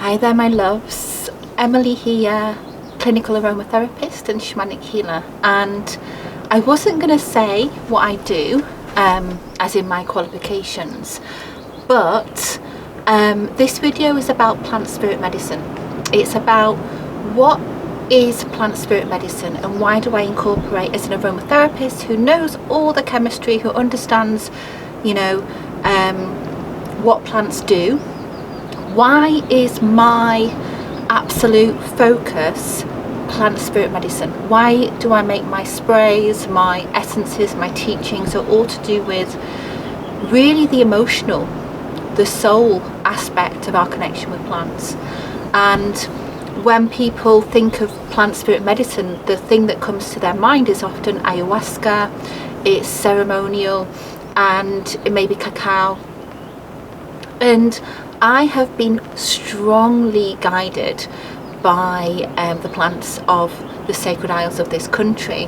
Hi there my loves, Emily here, clinical aromatherapist and shamanic healer, and I wasn't going to say what I do, as in my qualifications, but this video is about plant spirit medicine. It's about what is plant spirit medicine and why do I incorporate as an aromatherapist who knows all the chemistry, who understands, you know, what plants do. Why is my absolute focus plant spirit medicine? Why do I make my sprays, my essences, my teachings are all to do with really the emotional, the soul aspect of our connection with plants. And when people think of plant spirit medicine, the thing that comes to their mind is often ayahuasca, it's ceremonial, and it may be cacao. And I have been strongly guided by the plants of the sacred isles of this country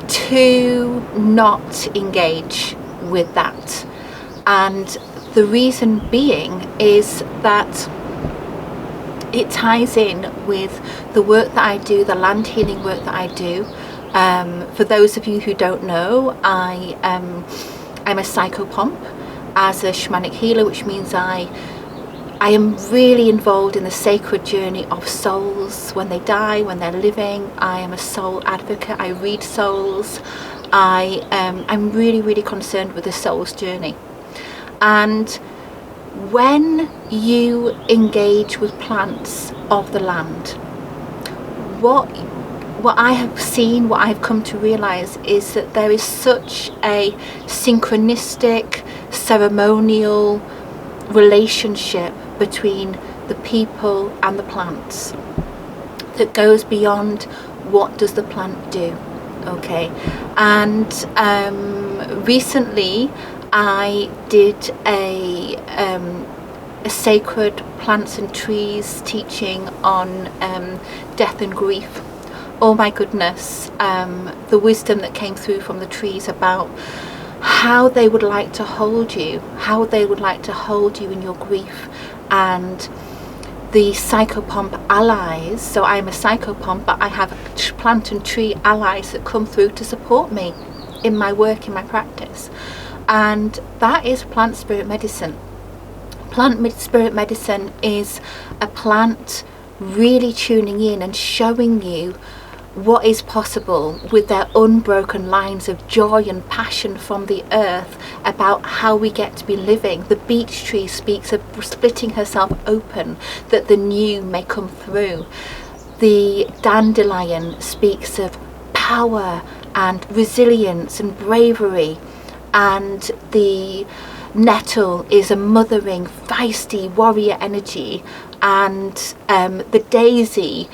to not engage with that. And the reason being is that it ties in with the work that I do, the land healing work that I do. For those of you who don't know, I'm a psychopomp as a shamanic healer, which means I am really involved in the sacred journey of souls when they die, when they're living. I am a soul advocate. I read souls. I'm really concerned with the soul's journey. And when you engage with plants of the land, what I have seen, what I've come to realize is that there is such a synchronistic, ceremonial relationship between the people and the plants that goes beyond what does the plant do. Okay, and recently I did a sacred plants and trees teaching on death and grief. Oh my goodness, the wisdom that came through from the trees about how they would like to hold you, in your grief. And the psychopomp allies, so I'm a psychopomp, but I have plant and tree allies that come through to support me in my work, in my practice. And that is plant spirit medicine. Plant spirit medicine is a plant really tuning in and showing you what is possible with their unbroken lines of joy and passion from the earth about how we get to be living. The beech tree speaks of splitting herself open that the new may come through. The dandelion speaks of power and resilience and bravery, and the nettle is a mothering, feisty warrior energy, and the daisy,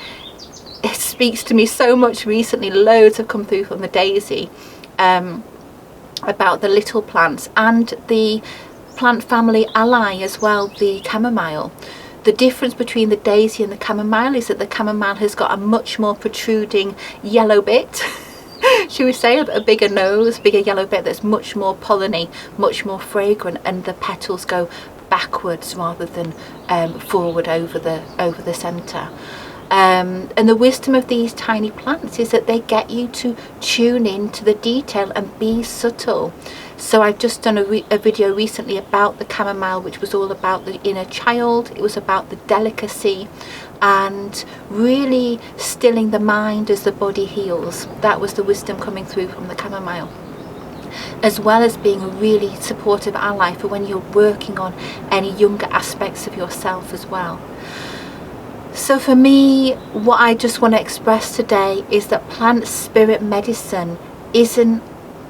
it speaks to me so much recently. Loads have come through from the daisy about the little plants, and the plant family ally as well, the chamomile. The difference between the daisy and the chamomile is that the chamomile has got a much more protruding yellow bit should we say, a bigger nose, bigger yellow bit that's much more polleny, much more fragrant, and the petals go backwards rather than forward over the centre. And the wisdom of these tiny plants is that they get you to tune in to the detail and be subtle. So I've just done a video recently about the chamomile, which was all about the inner child. It was about the delicacy and really stilling the mind as the body heals. That was the wisdom coming through from the chamomile, as well as being a really supportive ally for when you're working on any younger aspects of yourself as well. So for me, what I just want to express today is that plant spirit medicine isn't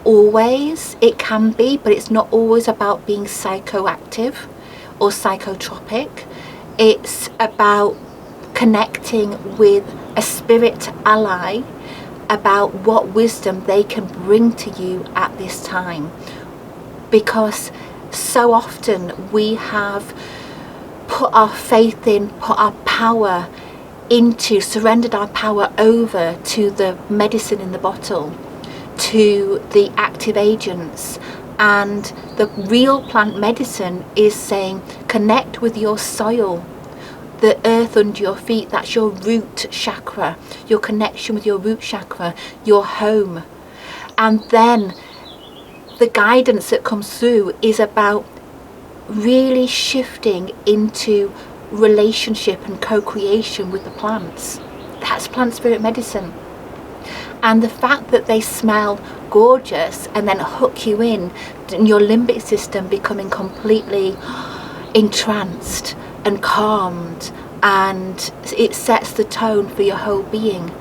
always, it can be, but it's not always about being psychoactive or psychotropic. It's about connecting with a spirit ally about what wisdom they can bring to you at this time. Because so often we have put our faith in, put our power into, surrendered our power over to the medicine in the bottle, to the active agents, and the real plant medicine is saying connect with your soil, the earth under your feet, that's your root chakra, your connection with your root chakra, your home. And then the guidance that comes through is about really shifting into relationship and co-creation with the plants. That's plant spirit medicine. And the fact that they smell gorgeous and then hook you in, and your limbic system becoming completely entranced and calmed, and it sets the tone for your whole being.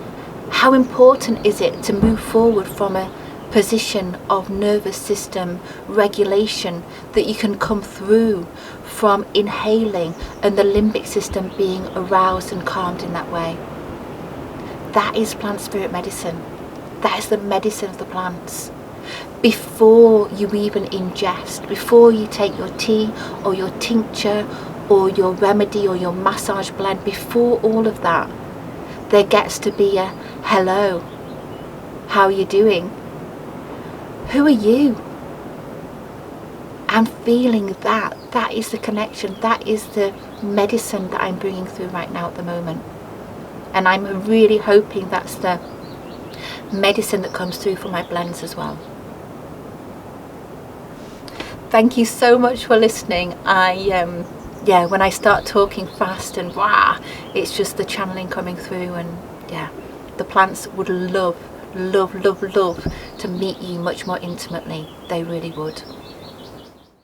How important is it to move forward from a position of nervous system regulation, that you can come through from inhaling and the limbic system being aroused and calmed in that way? That is plant spirit medicine. That is the medicine of the plants. Before you even ingest, before you take your tea or your tincture or your remedy or your massage blend, before all of that, there gets to be a hello, how are you doing? Who are you? I'm feeling that. That is the connection. That is the medicine that I'm bringing through right now at the moment. And I'm really hoping that's the medicine that comes through for my blends as well. Thank you so much for listening. When I start talking fast and it's just the channeling coming through, and the plants would love to meet you much more intimately. They really would.